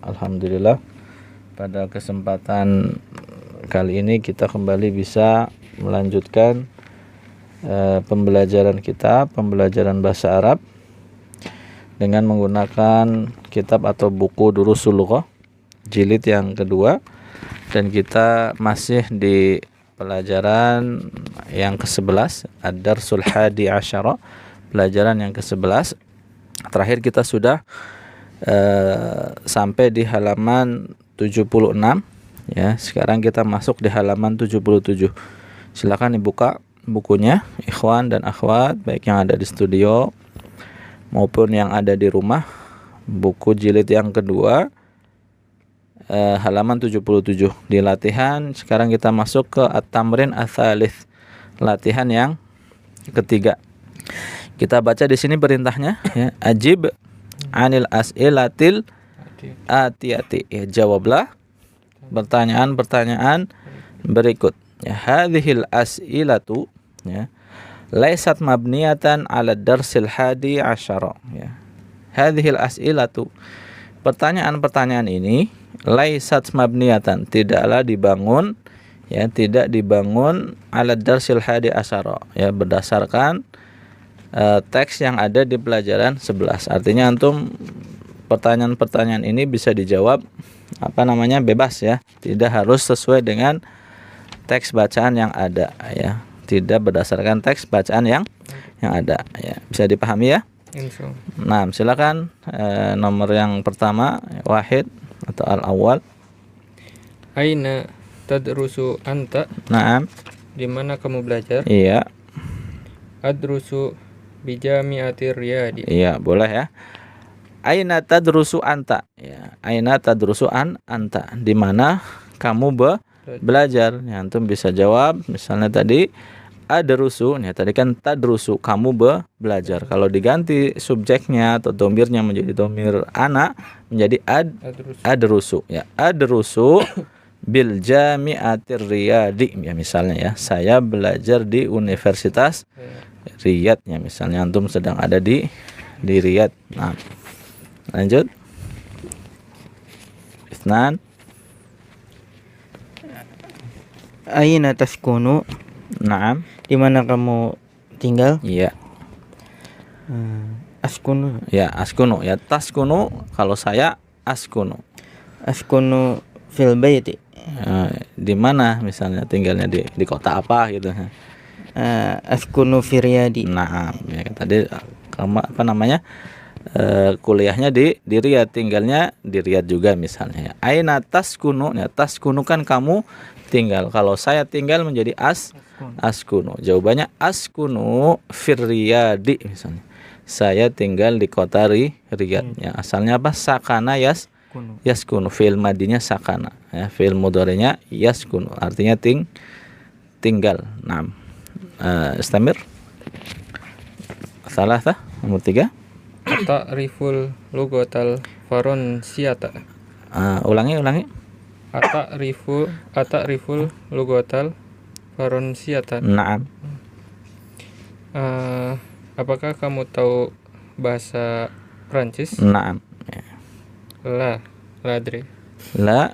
Alhamdulillah pada kesempatan kali ini kita kembali bisa melanjutkan pembelajaran bahasa Arab dengan menggunakan kitab atau buku Durusul Lughah jilid yang kedua, dan kita masih di pelajaran yang ke-11, Ad-Darsul Hadi Asyara, pelajaran yang ke-11. Terakhir kita sudah sampai di halaman 76 ya. Sekarang kita masuk di halaman 77. Silakan dibuka bukunya ikhwan dan akhwat, baik yang ada di studio maupun yang ada di rumah. Buku jilid yang kedua, halaman 77. Di latihan sekarang kita masuk ke at-tamrin ats-tsalits, latihan yang ketiga. Kita baca di sini perintahnya ya. Ajib anil as'ilatil atiyati, ya, jawablah pertanyaan-pertanyaan berikut. Ya, hadhil as'ilatu ya laisat mabniyatan 'ala darsil hadi asyara ya. Hadhil as'ilatu, pertanyaan-pertanyaan ini laisat mabniyatan, tidaklah dibangun ya, tidak dibangun 'ala darsil hadi asyara ya, berdasarkan teks yang ada di pelajaran 11. Artinya antum pertanyaan-pertanyaan ini bisa dijawab bebas ya, tidak harus sesuai dengan teks bacaan yang ada ya, tidak berdasarkan teks bacaan yang ada ya. Bisa dipahami ya? Nah, silakan nomor yang pertama, wahid atau al-awwal. Aina tadrusu anta? Naam. Di mana kamu belajar? Iya. Adrusu bijami'atir Riyadi. Iya, boleh ya. Aina tadrusu anta ya. Aina tadrusu anta, di mana kamu belajar ya. Antum bisa jawab misalnya tadi adrusu ya, tadi kan tadrusu, kamu belajar. Kalau diganti subjeknya atau domirnya menjadi domir ana, menjadi adrusu ya. Adrusu bil jami'atir Riyadi ya, misalnya ya, saya belajar di Universitas Riyadh ya, misalnya antum sedang ada di Riyadh. Nah, lanjut. Isnan. Aina taskunu? Naam. Di mana kamu tinggal? Iya. Askunu. Ya, askunu ya. Taskunu kalau saya askunu. Askunu fil baiti. Di mana misalnya tinggalnya di kota apa gitu. Askunu fi Riyadi. Nah, ya tadi kamu kuliahnya di Riyadh, tinggalnya di Riyadh juga misalnya ya. Aina taskunu ya, taskunu kan kamu tinggal. Kalau saya tinggal menjadi askunu. Jawabannya askunu fir Riyadi misalnya. Saya tinggal di kota Riyadh ya. Asalnya apa? Sakana yaskunu. Fi'il madinya sakana ya, fi'il mudhari'nya yaskunu, artinya tinggal. Naam. Istamir. Salasah, nomor 3. Ta'riful lughatal faransiyata. Ulangi. Ata'riful lughatal faransiyata. Naam. Apakah kamu tahu bahasa Prancis? Naam. La adri. La.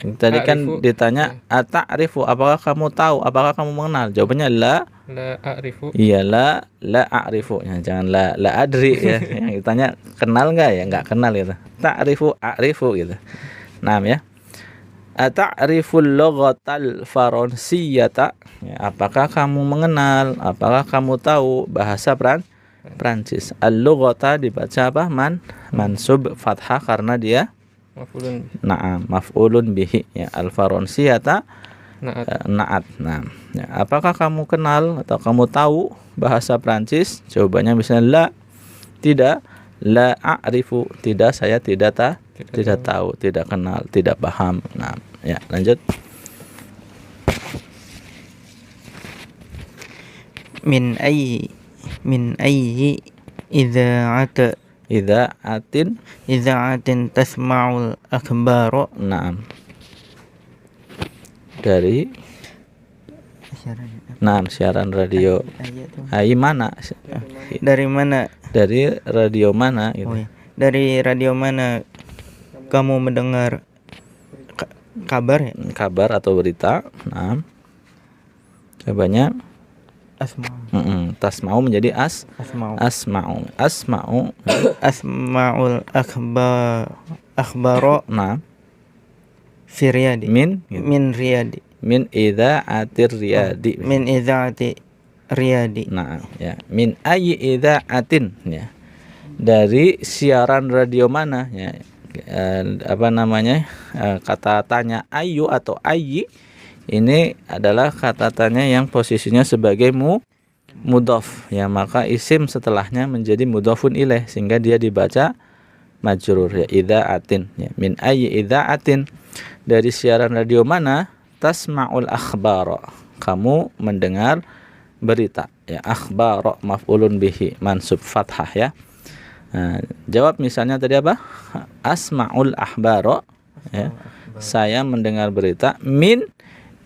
Tadi kan ditanya ata'rifu, apakah kamu tahu, apakah kamu mengenal? Jawabannya la a'rifu. Iya, la a'rifu ya, jangan la adri ya. Yang ditanya kenal enggak ya, enggak kenal gitu. Ta'rifu, a'rifu gitu. Nah ya. Ata'riful lughatal faransiyata ya, apakah kamu mengenal, apakah kamu tahu bahasa Prancis? Al-lughata dibaca apa? Mansub fathah karena dia maf'ulun. Naam, maf'ulun bihi ya. Al-faransiyata na'at. Nah, ya, apakah kamu kenal atau kamu tahu bahasa Prancis? Jawabannya misalnya la, tidak. La a'rifu, tidak, saya tidak tahu, tidak kenal, tidak paham. Nah, ya, lanjut. Min ayyi idza'atin tasma'ul akhbara. Naam. Dari siaran radio. Mana? Dari mana? Dari radio mana gitu. Oh, ya. Dari radio mana kamu mendengar kabar ya? Kabar atau berita. Naam. Jawabannya tasma'u menjadi Asma'u. asma'u. Asma'ul akhbaro Nah, fi riyadi. min gitu. Min riyadi. Min idza'atir riyadi. Min idzaati riyadi. Nah, ya. Min ayyi idza'atin ya. Dari siaran radio mana ya. Kata tanya ayu atau ayyi ini adalah kata tanya yang posisinya sebagai mudhaf ya, maka isim setelahnya menjadi mudhafun ilaih sehingga dia dibaca majrur ya, idza'atin ya. Min ayyi idza'atin, dari siaran radio mana, tasma'ul akhbara, kamu mendengar berita ya. Akhbara maf'ulun bihi mansub fathah ya. Nah, jawab misalnya tadi apa? Asma'ul ahbaro ya. Saya mendengar berita min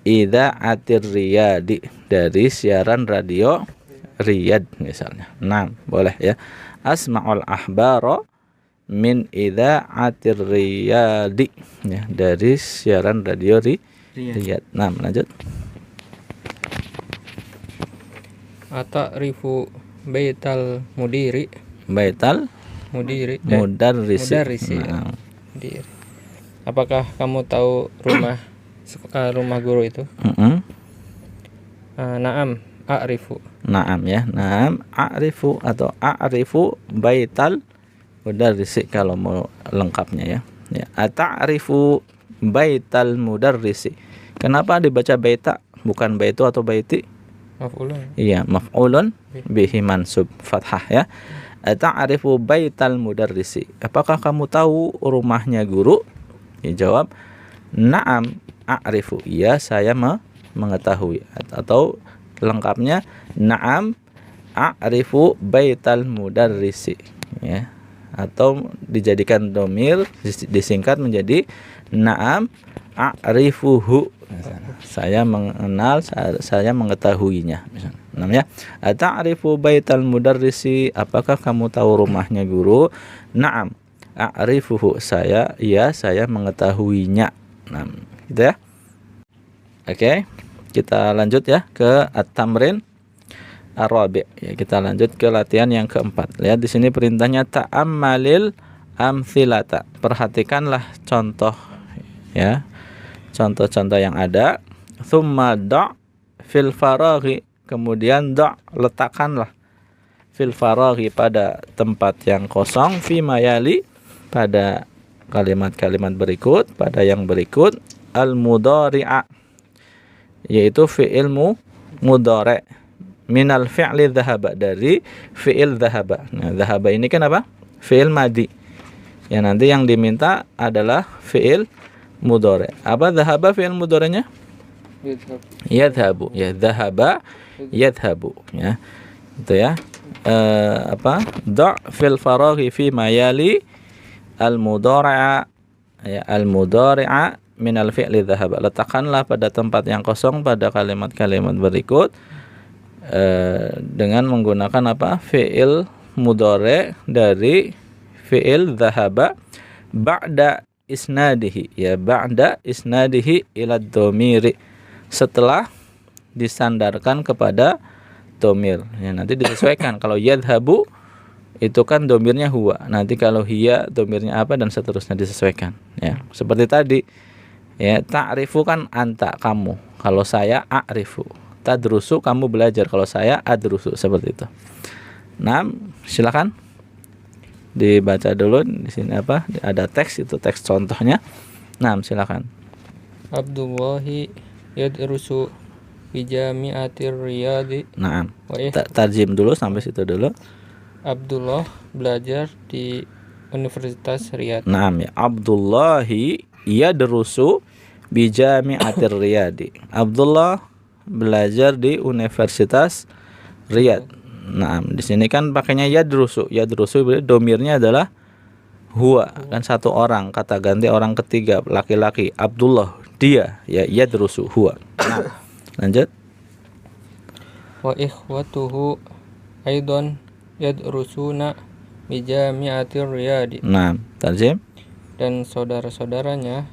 idza'atir riyadi, dari siaran radio Riyadh misalnya. Nah, boleh ya. Asma'ul ahbaro min idza'atir riyadi ya, dari siaran radio Riyadh. Nah, lanjut. Ata'rifu baital mudiri. Baital Mudarrisi. mudarrisi. Ya. Mudiri. Apakah kamu tahu rumah guru itu? Naam, a'rifu. Naam ya. Naam, a'rifu atau a'rifu baital mudarrisi kalau mau lengkapnya ya. Ya, ata'rifu baital mudarrisi. Kenapa dibaca baita bukan baitu atau baiti? Maf'ulun. Iya, maf'ulun bihi mansub fathah ya. Ta'rifu baital mudarrisi. Apakah kamu tahu rumahnya guru? Ya, jawab na'am a'rifu. Iya, saya mengetahui. Atau lengkapnya na'am a'rifu baital mudarrisi ya. Atau dijadikan dhamir disingkat menjadi na'am a'rifuhu. Saya mengenal, saya mengetahuinya misalnya. Namanya ta'rifu baital mudarrisi, apakah kamu tahu rumahnya guru? Na'am a'rifuhu, saya mengetahuinya. Nah, gitu ya. Oke, kita lanjut ya ke at-tamrin ar-rabi'. Ya, kita lanjut ke latihan yang keempat. Lihat di sini perintahnya ta'ammalil amthilata. Perhatikanlah contoh ya. Contoh-contoh yang ada. Tsumma da' fil faraghi, kemudian da' letakkanlah fil faraghi pada tempat yang kosong, fi mayali pada kalimat-kalimat berikut, pada yang berikut, al mudhari'a yaitu fi'il mudhari' minal fi'li dhahaba, dari fi'il dhahaba. Nah, dhahaba ini kan apa? Fi'il madi. Ya, nanti yang diminta adalah fi'il mudhari'. Apa dhahaba fi'il mudhari'nya? Yadhabu. Ya, dhahaba yadhabu ya. Itu ya. Da' fil faraghi fi mayali al mudhari'a ya, al mudhari'a min al fi'li dhahaba. Letakkanlah pada tempat yang kosong pada kalimat-kalimat berikut dengan menggunakan apa? Fi'il mudhari' dari fi'il dhahaba ba'da isnadihi ya, ba'da isnadihi ila dhamiri, setelah disandarkan kepada dhamir ya. Nanti disesuaikan. Kalau yadhabu itu kan dhamirnya huwa, nanti kalau hiya dhamirnya apa, dan seterusnya disesuaikan ya. Seperti tadi ya, ta'rifu kan anta, kamu. Kalau saya a'rifu. Tadrusu, kamu belajar. Kalau saya adrusu, seperti itu. Nah, silakan dibaca dulu di sini apa? Ada teks, itu teks contohnya. Nah, silakan. Abdullahi yadrusu fi jami'atir riyadi. Nah, tarjim dulu sampai situ dulu. Abdullah belajar di Universitas Riyadh. Nah, ya. Abdullahi yadrusu bi jami'atir riyadi. Abdullah belajar di Universitas Riyadh. Nah, di sini kan pakainya yadrusu. Yadrusu domirnya adalah huwa, kan satu orang, kata ganti orang ketiga, laki-laki. Abdullah, dia ya, yadrusu huwa. Nah, lanjut. Wa ikhwatuhu aidan yadrusuna bijami'atir riyadi. Nah, tarjim Dan saudara-saudaranya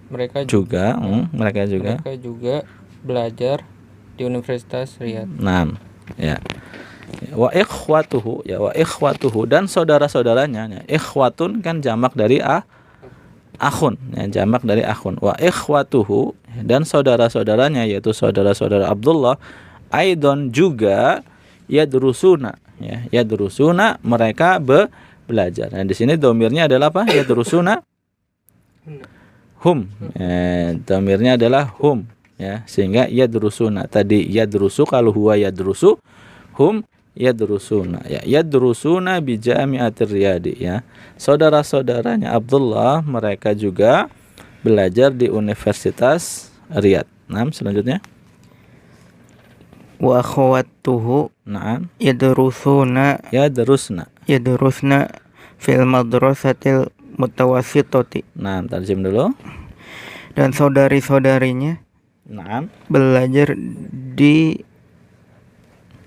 mereka juga, mereka juga. mereka juga belajar di Universitas Riyadh. Nah, ya. Wa ikhwatuhu, ya, wa ikhwatuhu dan saudara-saudaranya, ya. Ikhwatun kan jamak dari akhun, ya, jamak dari akhun. Wa ikhwatuhu dan saudara-saudaranya yaitu saudara-saudara Abdullah aidon juga yadrusuna, ya, yadrusuna mereka belajar. Nah, di sini domirnya adalah apa? Yadrusuna hum. Domirnya adalah hum, ya, sehingga yadrusuna. Tadi yadrusu, kalau huwa yadrusu, hum yadrusuna, ya, yadrusuna bi jami'atir riyadi, ya. Saudara-saudaranya Abdullah mereka juga belajar di Universitas Riyadh. Nah, selanjutnya. Wa akhawatuhu Nah, yadrusuna fil madrasatil mutawassitati. nah, tarjim dulu. Dan saudari-saudarinya Nah, belajar di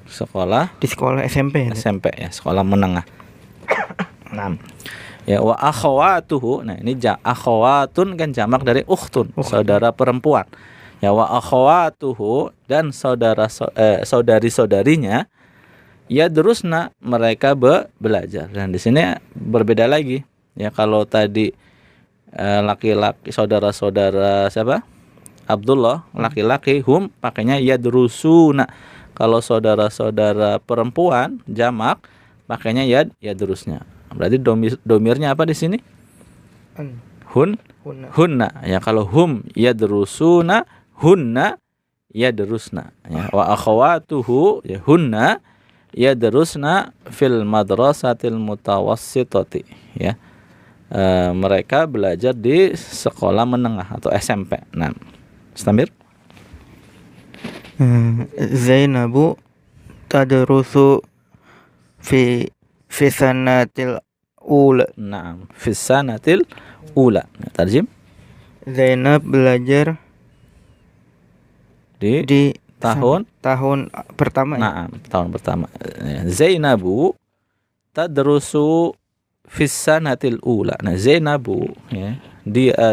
sekolah sekolah SMP. SMP, ya, sekolah menengah. Nah, ya, wa akhawatuhu. Nah, ini akhawatun kan jamak dari ukhtun, saudara perempuan. Ya, wa akhawatuhu dan saudari-saudarinya yadrusna mereka belajar. Dan di sini berbeda lagi. Ya, kalau tadi laki-laki saudara-saudara siapa? Abdullah, laki-laki, hum pakainya yadrusuna. Kalau saudara-saudara perempuan jamak pakainya yadrusnya. Berarti domirnya apa di sini? Hunna. Ya, kalau hum yadrusuna, hunna yadrusna, ya. Wa akhawatuhu, ya, hunna yadrusna fil madrasatil mutawassitati, ya. Mereka belajar di sekolah menengah atau SMP. Nah, Istamir. Zainabu tadrusu fi sanatil ula. Naam, fi sanatil ula. Tarjim. Zainab belajar di tahun pertama. Naam, tahun pertama. Zainabu tadrusu fi sanatil ula. Nah, Zainabu, ya,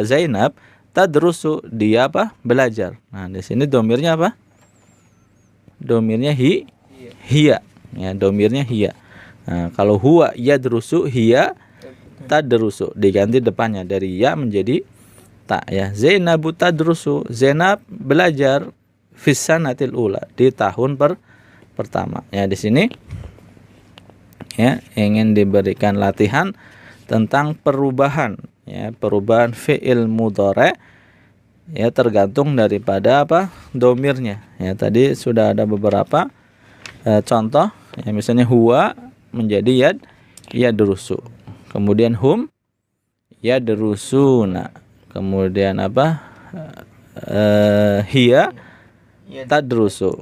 Zainab tadrusu, dia apa? Belajar. Nah, di sini domirnya apa? Domirnya hiya, ya, domirnya hiya. Nah, kalau huwa yadrusu, hiya tadrusu, diganti depannya dari ya menjadi ta, ya. Zainabu tadrusu, Zainab belajar fi sanatil ula, di tahun pertama. Ya, di sini, ya, ingin diberikan latihan tentang perubahan, ya, perubahan fi'il mudhari', ya, tergantung daripada apa? Domirnya. Ya, tadi sudah ada beberapa contoh, ya, misalnya huwa menjadi yadrusu. Kemudian hum yadrusuna. Kemudian apa? Hiya tadrusu.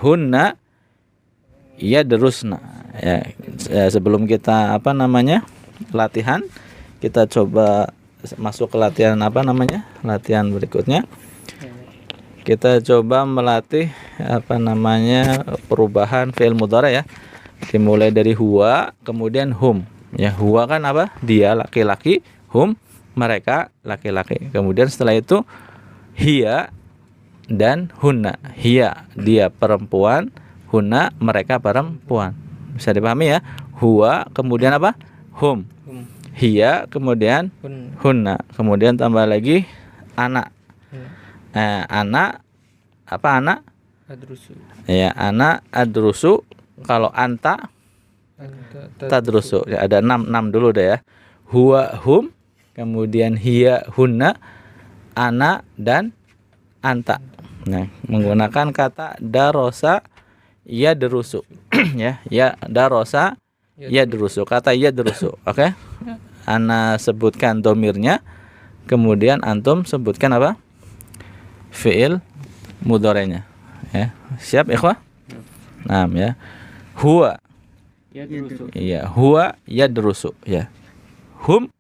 Hunna yadrusna. Ya, sebelum kita latihan, kita coba masuk ke latihan latihan berikutnya. Kita coba melatih perubahan fi'il mudhari', ya. Dimulai dari huwa, kemudian hum. Ya, huwa kan apa? Dia laki-laki, hum mereka laki-laki. Kemudian setelah itu hiya dan hunna. Hiya dia perempuan, hunna mereka perempuan. Bisa dipahami, ya? Huwa kemudian apa? Hum. Hiya kemudian hunna. Kemudian tambah lagi anak. Anak apa anak? Adrusu. Ya, anak adrusu. Kalau anta tadrusu. Ya, ada 6 dulu deh, ya. Huwa hum, kemudian hiya hunna, ana dan anta. Nah, menggunakan kata darosa yadrusu. ya darosa yadrusu. Kata yadrusu. Oke. Ana sebutkan domirnya, kemudian antum sebutkan apa? Fi'il mudhari'nya. Ya. Siap, ikhwah? Nah, ya. Huwa Yadrusu. Iya, huwa yadrusu, ya. Hum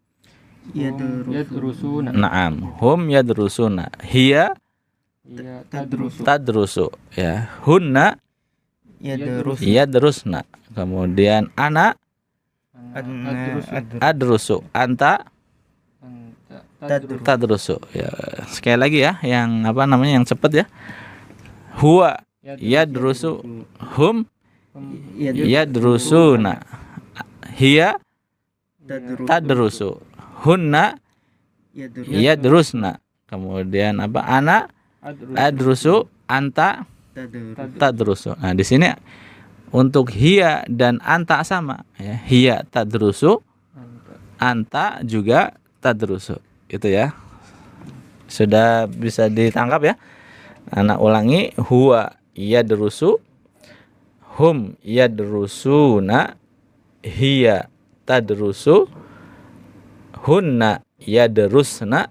Yadrusuna. na'am, hum yadrusuna. Hiya tadrusu, ya. Hunna yadrusna. Kemudian ana adrusu. Anta Tadru. tadrusu. Ya, sekali lagi ya, yang apa namanya yang cepat ya. Huwa yadrusu, hum yadrusuna, hiya tadrusu, hunna yadrusna. Kemudian apa? Ana adrusu, anta tadrusu. Nah, di sini untuk hiya dan anta sama ya. Hiya tadrusu, anta juga tadrusu. Itu ya. Sudah bisa ditangkap ya. Anak ulangi, huwa yadrusu, hum yadrusuna, hiya tadrusu, hunna yadrusna,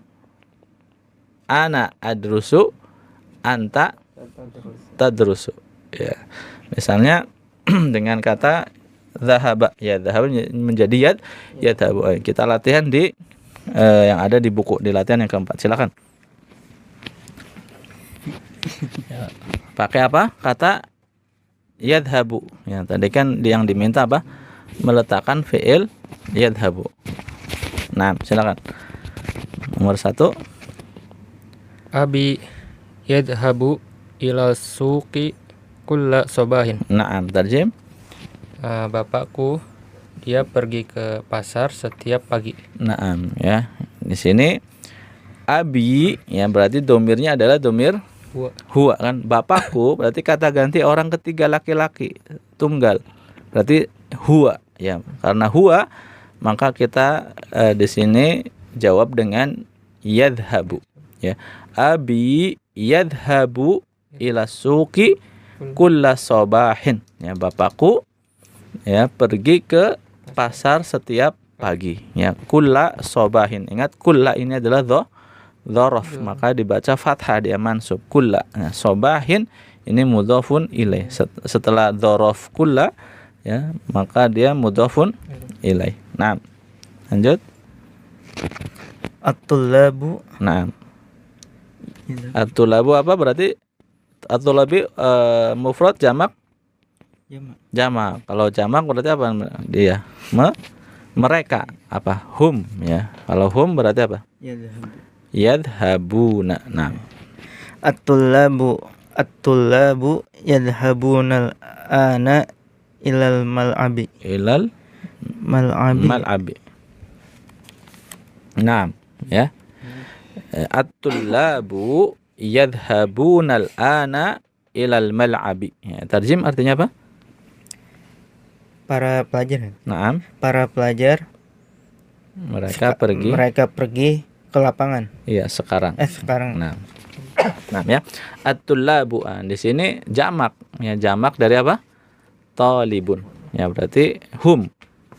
ana adrusu, anta tadrusu. Ya. Misalnya dengan kata zahaba, ya zahaba menjadi yadhabu. Kita latihan di yang ada di buku, di latihan yang keempat. Silakan. Ya, pakai apa? Kata yadhabu. Ya, tadi kan yang diminta apa? Meletakkan fi'il yadhabu. Nah, silakan. Nomor 1. Abi yadhabu ila suqi kulla sobahin. Naam, tarjim. Bapakku dia pergi ke pasar setiap pagi. Naam, ya. Di sini abi ya berarti domirnya adalah domir huwa kan. Bapakku berarti kata ganti orang ketiga laki-laki tunggal. Berarti huwa ya. Karena huwa maka kita di sini jawab dengan yadhabu ya. Abi yadhabu ila suqi kulla sabahin. Ya, bapakku ya pergi ke pasar setiap pagi ya. Kulla sabahin. Ingat kulla ini adalah dzaraf, maka dibaca fathah, dia mansub kulla. Nah, sabahin ini mudhafun ilaih. Setelah dzaraf kulla ya, maka dia mudhafun ilaih. Nah, lanjut. At-tullabu. Nah, at-tullabu apa berarti? At-tullabi mufrad, jamak? Jamak. Kalau jamak berarti apa dia? Mereka. Apa? Hum ya. Kalau hum berarti apa? Yadhabuna. Nah. At-tullabu yadhabuna al-ana ilal mal'abi. Ilal mal'abi. Nah, ya. At-tullabu yadhabuna al-ana ilal mal'abi. Ya, tarjim artinya apa? Para pelajar. Naam. Para pelajar Mereka pergi ke lapangan. Iya, sekarang. Sekarang. Nah, ya. At-tullabu di sini jamak. Ya, jamak dari apa? Talibun. Ya, berarti hum.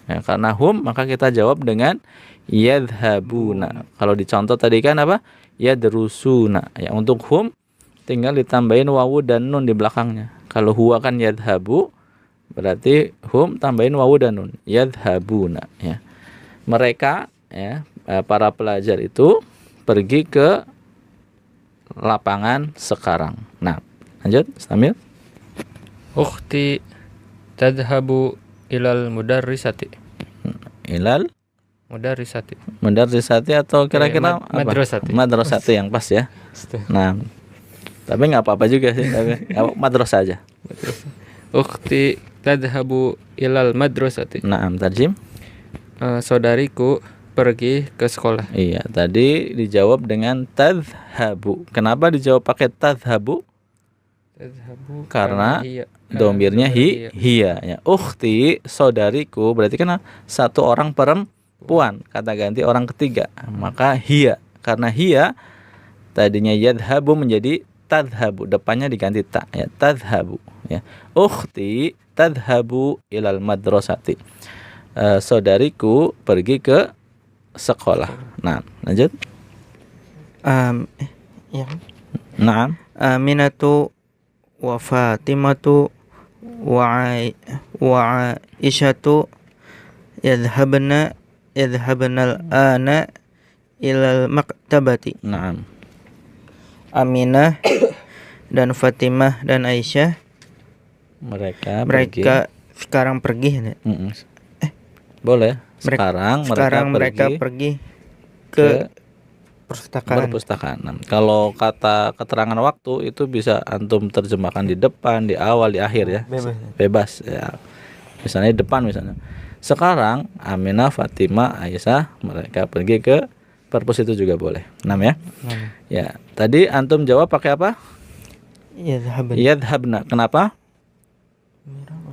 Ya, karena hum maka kita jawab dengan yadhabuna. Kalau dicontoh tadi kan apa? Yadrusuna. Ya, untuk hum tinggal ditambahin wawu dan nun di belakangnya. Kalau huwa kan yadhabu, berarti hum tambahin wawu dan nun. Yadhabuna ya. Mereka ya, para pelajar itu pergi ke lapangan sekarang. Nah, lanjut, Stamil. Ukhti tadhabu ilal mudarrisati. Ilal mudarrisati atau kira-kira madrasati. Madrasati yang pas ya. Nah, tapi nggak apa-apa juga sih, tapi madrasah aja. Ukhti tadhabu ilal madrasati. Naam, tarjim. Saudariku pergi ke sekolah. Iya, tadi dijawab dengan tadhabu. Kenapa dijawab pakai tadhabu? Karena domirnya hiya ya. Ukhti, saudariku, berarti kan satu orang perempuan, kata ganti orang ketiga. Maka hiya, karena hiya tadinya yadhabu menjadi tadhabu, depannya diganti ta ya, tadhabu ya. Ukhti tadhabu ilal madrasati. Saudariku pergi ke sekolah. Nah, lanjut. Ya. Naam. Aminatu wa Fatimatu wa Aisyatu yadhhabna al-ana ilal maktabati. Naam. Aminah dan Fatimah dan Aisyah Mereka sekarang pergi. Boleh. Sekarang mereka pergi ke perpustakaan. perpustakaan. Nah, kalau kata keterangan waktu itu bisa antum terjemahkan di depan, di awal, di akhir ya. Bebas ya. Misalnya di depan misalnya. Sekarang Aminah, Fatimah, Aisyah mereka pergi ke perpus itu juga boleh. 6 ya. Ya, tadi antum jawab pakai apa? Yadhabna. Kenapa?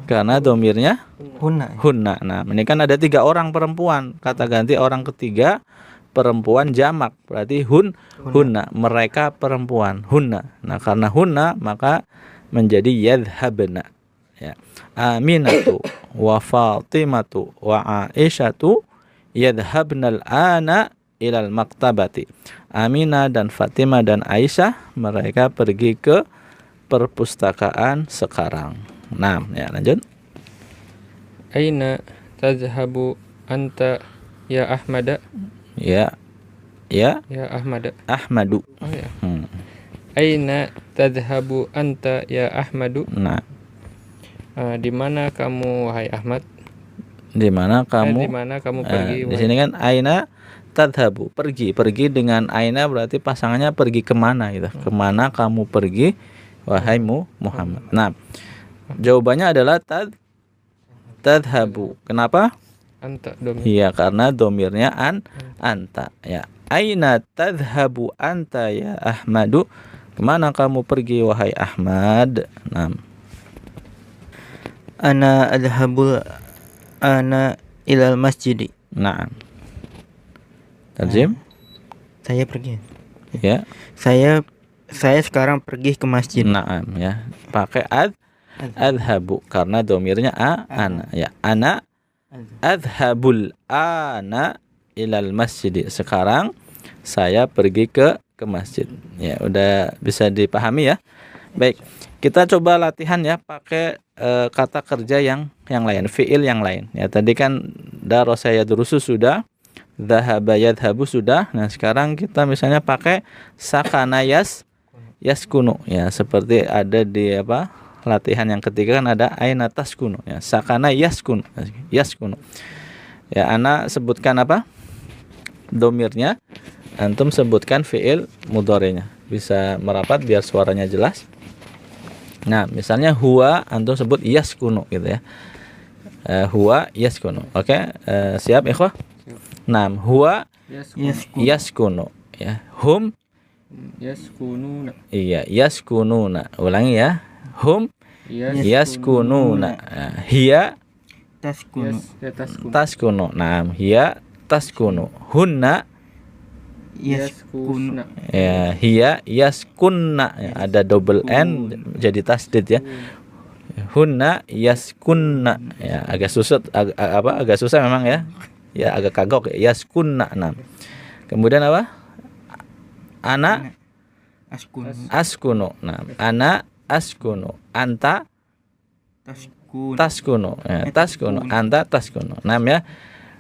Karena domirnya hunna. Nah, ini kan ada 3 orang perempuan. Kata ganti orang ketiga perempuan jamak. Berarti hunna. Mereka perempuan. Hunna. Nah, karena hunna maka menjadi yadhabna. Ya. Aminatu wa Fatimatu wa Aisyatu yadhabnal ana ilal maktabati. Aminah dan Fatimah dan Aisyah mereka pergi ke perpustakaan sekarang. Nah, ya lanjut. Aina tadhhabu anta ya Ahmada? Ya Ahmada. Ahmadu. Oh ya. Aina tadhhabu anta ya Ahmadu? Nah, di mana kamu wahai Ahmad? di mana kamu? Di mana kamu pergi? Di sini kan aina tadhabu, pergi dengan aina berarti pasangannya pergi kemana gitu. Kemana kamu pergi wahai Muhammad? Nah, jawabannya adalah tadhabu. Kenapa? Anta domir. Iya, karena domirnya anta ya. Aina tadhabu anta ya Ahmadu? Kemana kamu pergi wahai Ahmad? Nah, Ana adhabul ana ilal masjidi. nah. Tarjim? Saya pergi. Ya. Saya sekarang pergi ke masjid. Naam ya. Pakai adhabu karena domirnya ana ya. Ana adhabul ana ilal masjid. Sekarang saya pergi ke masjid. Ya, udah bisa dipahami ya. Baik, kita coba latihan ya pakai kata kerja yang lain, fiil yang lain. Ya, tadi kan darasa yadrusu sudah, dhahaba yadhabu sudah. Nah, sekarang kita misalnya pakai sakana yaskunu ya, seperti ada di latihan yang ketiga kan ada aina taskunu ya, sakana yaskunu. Ya, ana sebutkan domirnya, antum sebutkan fiil mudhari'nya. Bisa merapat biar suaranya jelas. Nah, misalnya huwa antum sebut yaskunu gitu ya. Huwa yaskunu. Oke, siap ikhwah? Nah, huwa yaskunu ya. Hum Yaskununa. Iya, yaskununa. Ulangi ya. Hum yaskununa. Hiya taskunu. Nah, hiya taskunu. Hunna Yaskuna. ya, hiya yaskunna ya, ada double n jadi tasdid ya. Hunna yaskunna ya, agak susah memang ya. Ya agak kagok ya, yaskunna. Nah, kemudian ana askunu. Nah, ana askunu, anta taskunu ya, taskunu, anta taskunu. Nah ya,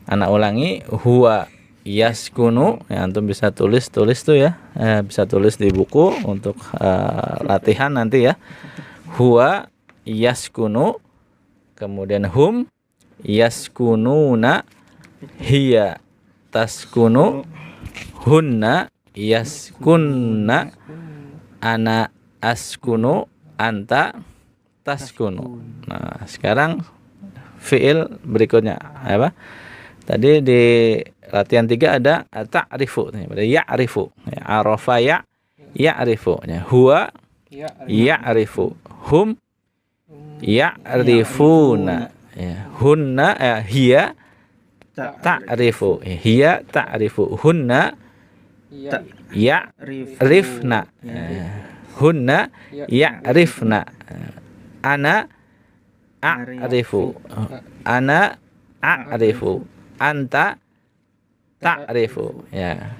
ana ulangi, huwa yaskunu ya, antum bisa tulis tuh ya, bisa tulis di buku untuk latihan nanti ya. Huwa yaskunu, kemudian hum yaskununa, hiya taskunu, hunna yaskunna, ana askunu, anta taskunu. Nah, sekarang fiil berikutnya apa? Tadi di latihan 3 ada ta'rifu, ada ya'rifu, ya, arafa ya'rifu, ya, huwa ya'rifu, hum ya'rifuna, ya, hunna hiya ta'rifu, hiya ta'rifu, hunna ya'rifna, hunna ya'rifna, ana a'rifu, ana a'rifu, anta ta'rifu ya.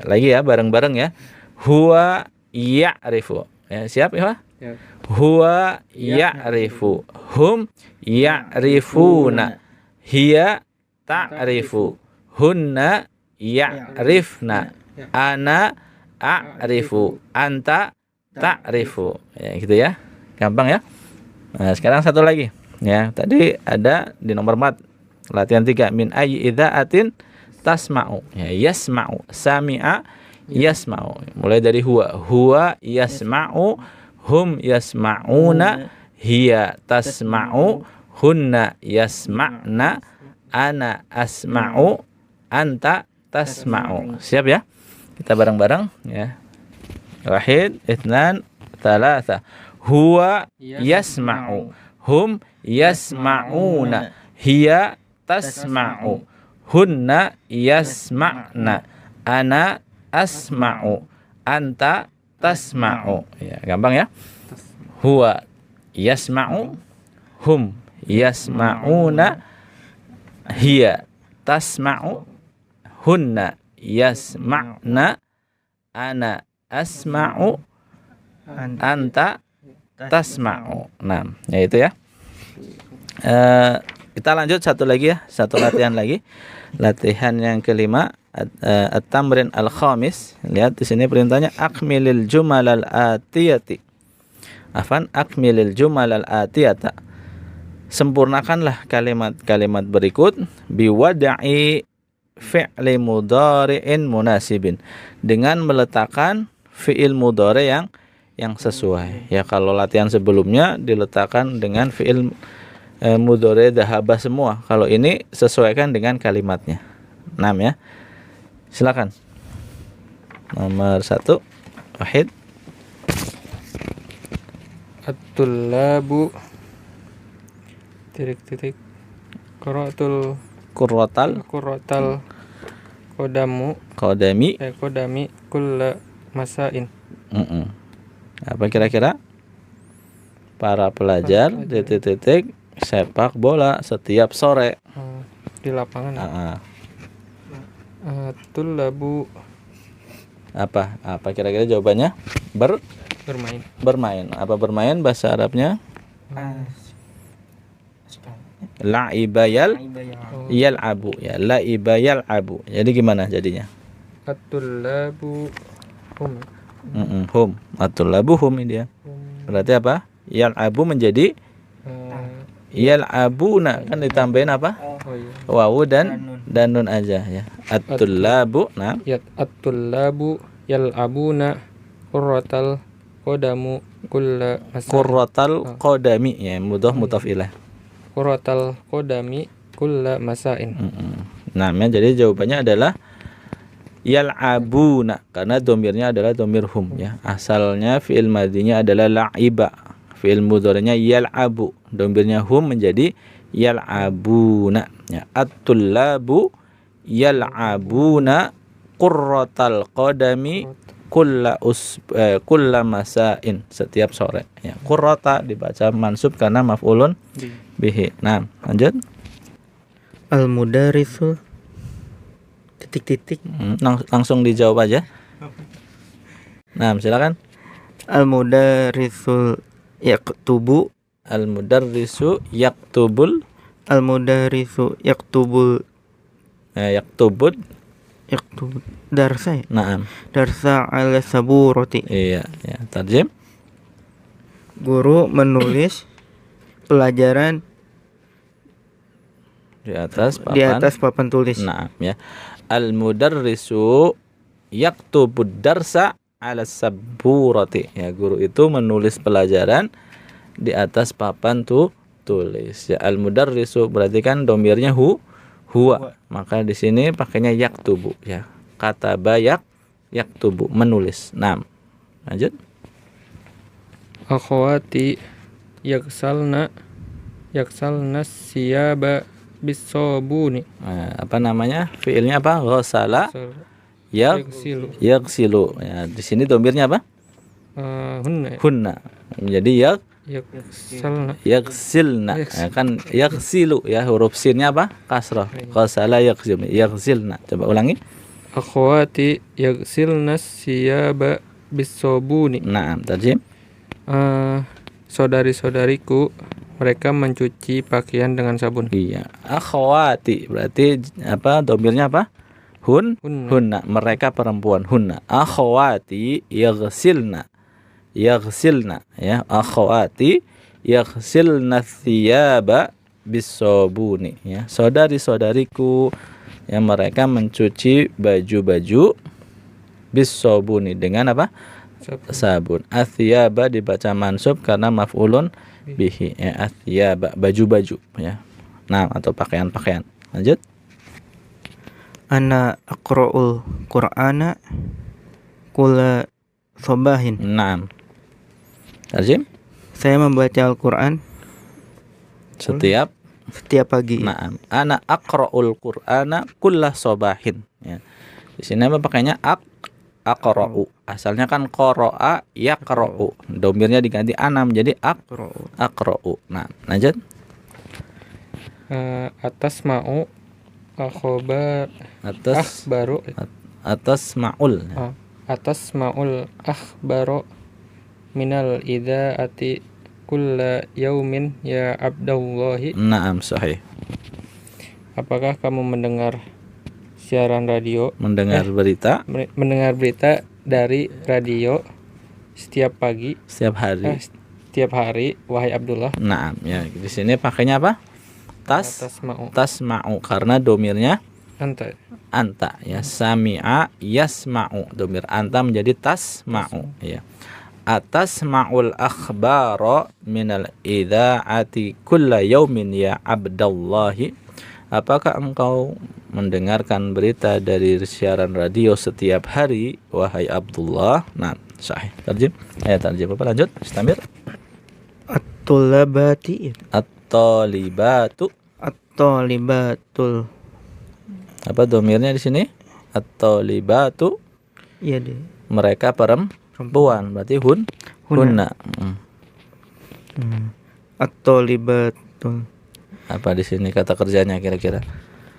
Lagi ya, bareng-bareng ya. Huwa ya'rifu. Ya, siap ya? Ya. Huwa ya'rifu, hum ya'rifuna, hiya ta'rifu, hunna ya'rifna, ana a'rifu, anta ta'rifu. Ya, gitu ya. Gampang ya. Nah, sekarang satu lagi. Ya, tadi ada di nomor 4 Latihan 3, min ayyi idza'atin tasma'u. Ya, yasma'u, sami'a, yasma'u. Mulai dari huwa. Huwa yasma'u, hum yasma'una, hiya tasma'u, hunna yasma'na, ana asma'u, anta tasma'u. Siap ya? Kita bareng-bareng ya. Wahid, itsnan, tsalatsa. Huwa yasma'u, hum yasma'una, hiya tasma'u, hunna yasma'na, ana asma'u, anta tasma'u. Ya, gampang ya. Huwa yasma'u, hum yasma'una, hiya tasma'u, hunna yasma'na, ana asma'u, anta tasma'u. Nah, ya itu ya. Kita lanjut satu lagi ya, satu latihan lagi. Latihan yang kelima, at-tamrin al-khamis. Lihat di sini perintahnya akmilil jumalal atiyati. Akmilil jumalal atiyata. Sempurnakanlah kalimat-kalimat berikut biwada'i fi'li mudhari'in munasibin, dengan meletakkan fi'il mudhari yang sesuai. Ya, kalau latihan sebelumnya diletakkan dengan fi'il mudhari dhahaba semua. Kalau ini sesuaikan dengan kalimatnya. 6 ya. Silakan. Nomor 1, Wahid. At-tullabu titik qurratal Qadami kulla masain. Apa kira-kira? Para pelajar titik sepak bola setiap sore Di lapangan. Tullabu apa kira-kira jawabannya? Bermain. Apa bermain bahasa Arabnya? La'iba yal'abu ya, la'iba yal'abu. Jadi gimana jadinya? At-tullabu Hum. At-tullabu hum ini dia. Berarti apa? Yal'abu menjadi yal'abuna, kan ditambahin apa? Wawu dan nun aja ya. At-tullabu. Nah, at-tullabu yal'abuna qurratal qadamu kulla masain. qurratal qadami ya, mudhaf ilaih. Qurratal qadami kulla masain. Nah, jadi jawabannya adalah yal'abuna, karena domirnya adalah domir hum ya. Asalnya fi'il madinya adalah la'iba, fi'il mudhari'nya yal'abu, domirnya hum menjadi yal'abuna ya. At-tullabu yal'abuna qurratal qadami kulla masain, setiap sore ya. Qurrata dibaca mansub karena maf'ulun bihi. Nah, lanjut. Al-mudarrisu titik. Langsung dijawab aja. Nah, silakan. Al-mudarrisu yaktubu. Al-mudarrisu yaktubul. Al-mudarrisu yaktubul. Yaktubud darsa ya? Naam. Darsa ala saburati. Iya, ya. Tarjim. Guru menulis pelajaran di atas papan tulis. Naam ya. Al-mudarrisu yaktubud darsa ala saburati. Ya, guru itu menulis pelajaran di atas papan tulis. Ya, al-mudarrisu berarti kan domirnya huwa. Maka di sini pakainya yaktubu ya. Kataba yaktubu, menulis. Naam. Lanjut. Akhwati yaksalna siyaba bisobuni. Apa namanya? Fiilnya apa? Ghasala yaghsilu. Ya, di sini domirnya apa? Hunna. Menjadi yaghsilna. Ya, kan yaghsilu ya, huruf sinnya apa? Kasrah. Ghasala yaghsilna. Coba ulangi. Akhwati yaghsilna siyaba bisobuni. Naam, tarjim. Saudari-saudariku, mereka mencuci pakaian dengan sabun. Iya. Akhwati berarti apa? Domirnya apa? Hunna. Mereka perempuan. Hunna. Akhwati yaghsilna ya. Akhwati yaghsilna thiyaba bisobuni, ya. Saudari-saudariku yang mereka mencuci baju-baju bisobuni dengan apa? Sabun. Athiyaba dibaca mansub karena maf'ulun bihi, ya. Athiyaba baju-baju, ya. Nah, atau pakaian-pakaian. Lanjut. Ana aqra'ul Qur'ana kula sobahin. Naam. Tarjim? Saya membaca Al-Qur'an Setiap pagi. Naam. Ana aqra'ul Qur'ana kulla sobahin, ya. Di sini apa pakainya? Aqra'u. Asalnya kan qara'a yaqra'u. Domirnya diganti ana menjadi aqra'u. Nah, lanjut. Atas mau akhbar Atas ma'ul. atas maul akhbaro minal idaati kulla yaumin ya abdallahi. Naam, sahih. Apakah kamu mendengar siaran radio, Mendengar berita dari radio setiap pagi, setiap hari. setiap hari, wahai Abdullah? Naam, ya. Di sini pakainya apa? Tasma'u karena domirnya anta, ya. Sami'a yasma'u, domir anta menjadi tasma'u, ya. Atas ma'ul akhbaro minal idaati kulla yaumin ya abdallahi. Apakah engkau mendengarkan berita dari siaran radio setiap hari, wahai Abdullah? Nah, sahih. Tarjim. Tarjim apa? Lanjut. Istamir. At-tulabati. At-talibatu. At-talibatul. Apa domirnya di sini? At-talibatu. Iya deh. Mereka perempuan, berarti hunna. At-talibatul. Apa di sini kata kerjanya kira-kira?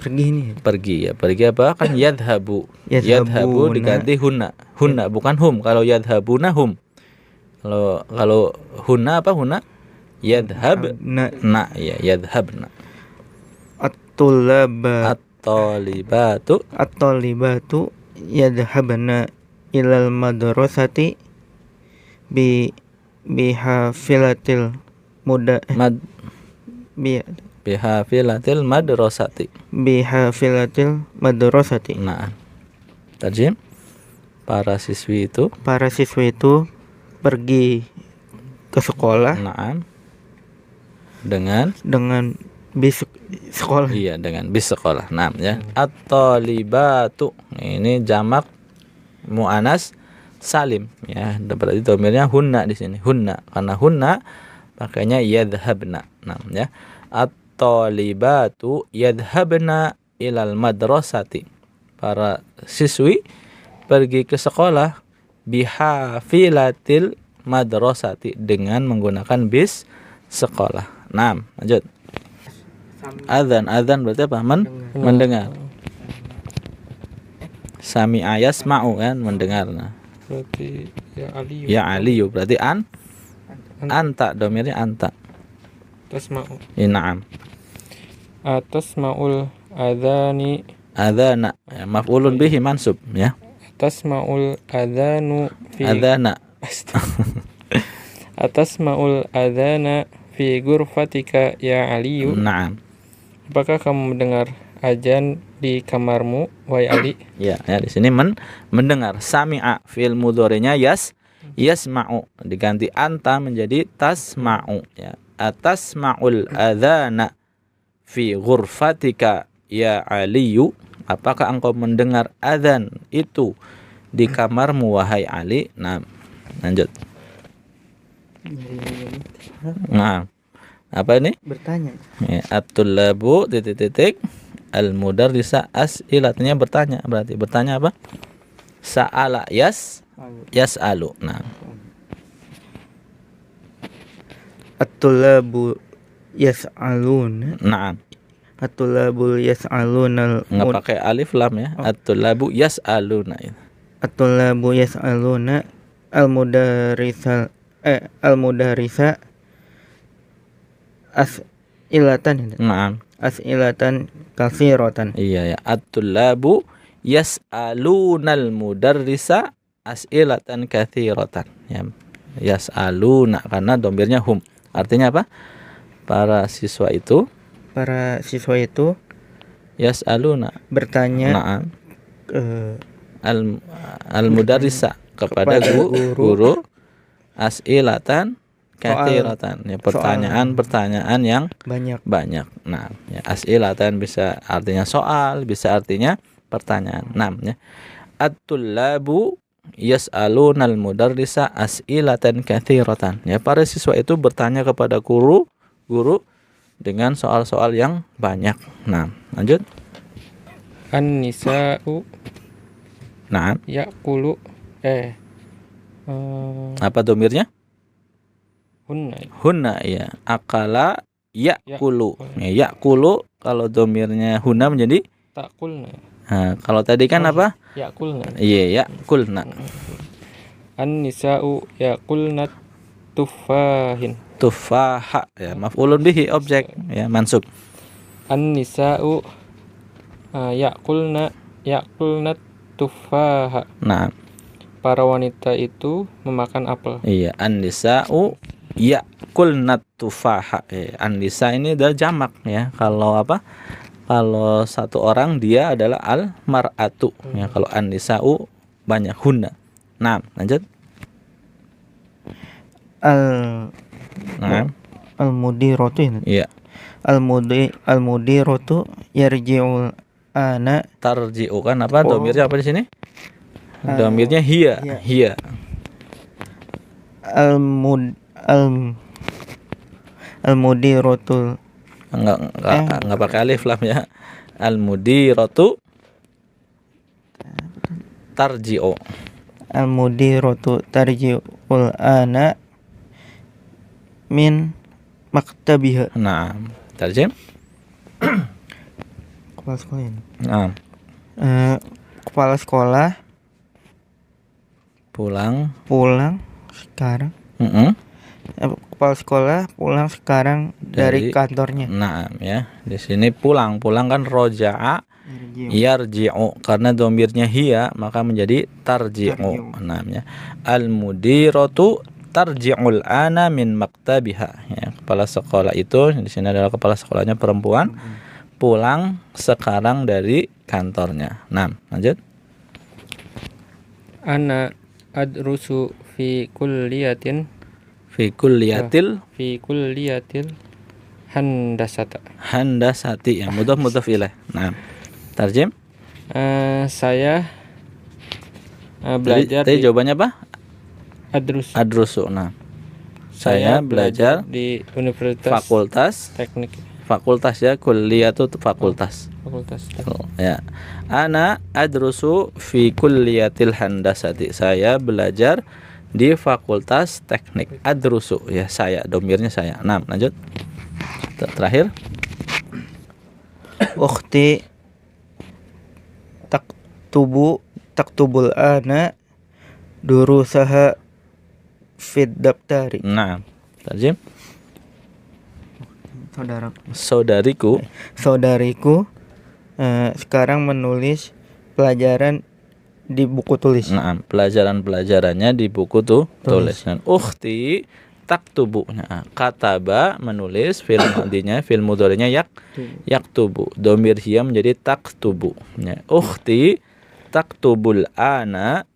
Pergi nih. Pergi, ya. Pergi apa? Kan yadhabu. Yadhabu diganti hunna. Hunna bukan hum. Kalau yadhabuna hum. Kalau hunna apa hunna? Yadhabna. Ya, yadhabna. At-talibatu. At-talibatu yadhabna ilal madrasati bihafilatil bihafilatil madrasati. Nah, tarjim. Para siswi itu pergi ke sekolah. Naam. Dengan bis sekolah. Iya, dengan bis sekolah. Nah, ya. At-talibatu. Ini jamak muannas salim, ya. Berarti domirnya hunna di sini. Hunna, karena hunna pakainya yadhhabna. Nah, ya. At-talibatu yadhhabna ilal madrasati. Para siswi pergi ke sekolah bihafilatil madrasati, dengan menggunakan bis sekolah. Nah, lanjut. Adzan berarti apa? Mendengar. Sami'a yasma'u, kan, mendengar. Nah, Berarti ya aliyu berarti anta, domirnya anta. tasma'u. Na'am. Atas maul adani. Adzana, ya, maf'ulun bihi mansub, ya. Atas maul adanu fi Adzana. Atas maul adana fi ghurfatika ya aliyu. Na'am. Apakah kamu mendengar azan di kamarmu, wahai Ali? Ya, di sini mendengar. Sami'a fi'il mudhari'nya yasma'u, diganti anta menjadi tasma'u, ya. Atasma'ul adzana fi ghurfatika ya aliyu. Apakah engkau mendengar azan itu di kamarmu, wahai Ali? Nah, lanjut. Nah, apa ini? Bertanya. Ya, at-tullabu titik al-mudarrisa as'ilatnya bertanya. Berarti bertanya apa? Sa'ala yas'alu. Nah, At-tulabu yas'aluna. na'am. At-tulabu yas'aluna. Enggak pakai alif lam, ya. At-tullabu yas'aluna. At-tulabu yas'aluna al-mudarrisa as'ilatan. Na'am. As'ilatan katsiratan. Iya, ya. At-tullabu yas'alunal mudarrisa as'ilatan katsiratan. Ya. Yas'aluna karena domirnya hum. Artinya apa? Para siswa itu para siswa itu Yas'aluna. bertanya Na'am. eh, Al-mudarrisa kepada Kepada guru as'ilatan katsiratan. Ya, pertanyaan-pertanyaan yang banyak. banyak. Nah, ya, as'ilatan bisa artinya soal, bisa artinya pertanyaan. Nah, ya. At-tullabu yas'alunal mudarrisa as'ilatan katsiratan. Ya, para siswa itu bertanya kepada guru dengan soal-soal yang banyak. Nah, lanjut. An-nisa'u Nah, ya'kulu apa domirnya? hunna Hunna, ya. Akala ya'kulu. Ya, ya'kulu kalau domirnya hunna menjadi ta'kulna. kalau tadi kan apa? Ya'kulna. Iya, ya'kulna. An-nisa'u ya'kulna tufahin. Tufaha, ya, maf'ulun bihi, objek, ya, mansub. An-nisa'u ya'kulna tufaha. Nah, Para wanita itu memakan apel. iya, an-nisa'u ya'kulna tufaha. An-nisa ini adalah jamak, ya. Kalau apa? Kalau satu orang dia adalah al-mar'atu, ya. Kalau an-nisa'u banyak, hunna. Nah, lanjut. Nah, Al-mudiratu ini. iya. Al-mudiratu yarji'ul ana Tarji'u kan apa? Oh. Domirnya apa di sini? Domirnya hiya, Hiya. hiya. al-mudiratu Enggak pakai alif lam, ya. Al-mudiratu tarji'u. al-mudiratu tarji'ul ana min maktabiha. Nah, tarjim. Kepala sekolah ini. Nah, Kepala sekolah pulang. sekarang. Kepala sekolah pulang sekarang dari kantornya. Nah, ya. Di sini pulang kan roja'a yarji'u, karena domirnya hiya maka menjadi tarji'u. Nah, ya. Al-mudiratu tarji'ul ana min maktabiha. Ya, kepala sekolah itu di sini adalah kepala sekolahnya perempuan, pulang sekarang dari kantornya. Nah, lanjut. Ana adrusu fi kulliyatil handasati, yang mudhaf ilaih. Nah, tarjim. Saya belajar tadi di jawabannya apa? adrusu. Nah, saya belajar di Universitas Teknik. Fakultas, ya, kuliah itu fakultas. Ya. Ana adrusu fi kulliyatil handasati. Saya belajar di Fakultas Teknik. Adrusu, ya, saya, domirnya saya. Nah, lanjut. Terakhir. Ukhti taktubul ana durusaha fid daftari. Nah, tarjim. Saudariku sekarang menulis pelajaran di buku tulis. Nah, pelajaran-pelajarannya di buku tulis. Dan ukhti taktubu. Nah, kataba menulis, fil madinya, fil mudhari'nya yaktubu. Domir hiya menjadi taktubu. Ya. Ukhti taktubul ana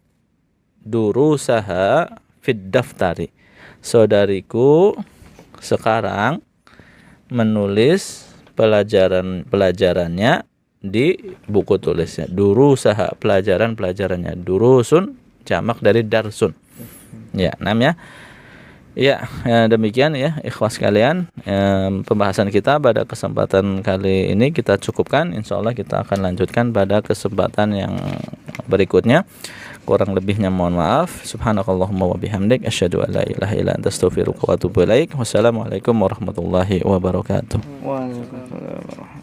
durusaha fid daftari. Saudariku sekarang menulis pelajarannya di buku tulisnya. Durusaha, pelajarannya. Durusun jamak dari darsun. Ya, namanya. Ya, demikian, ya, ikhwas sekalian, pembahasan kita pada kesempatan kali ini kita cukupkan. Insyaallah kita akan lanjutkan pada kesempatan yang berikutnya. Kurang lebihnya mohon maaf. Subhanakallahumma wa bihamdik asyhadu an la ilaha illa anta astaghfiruka wa atubu ilaik. Wassalamualaikum warahmatullahi wabarakatuh. Waalaikumsalam.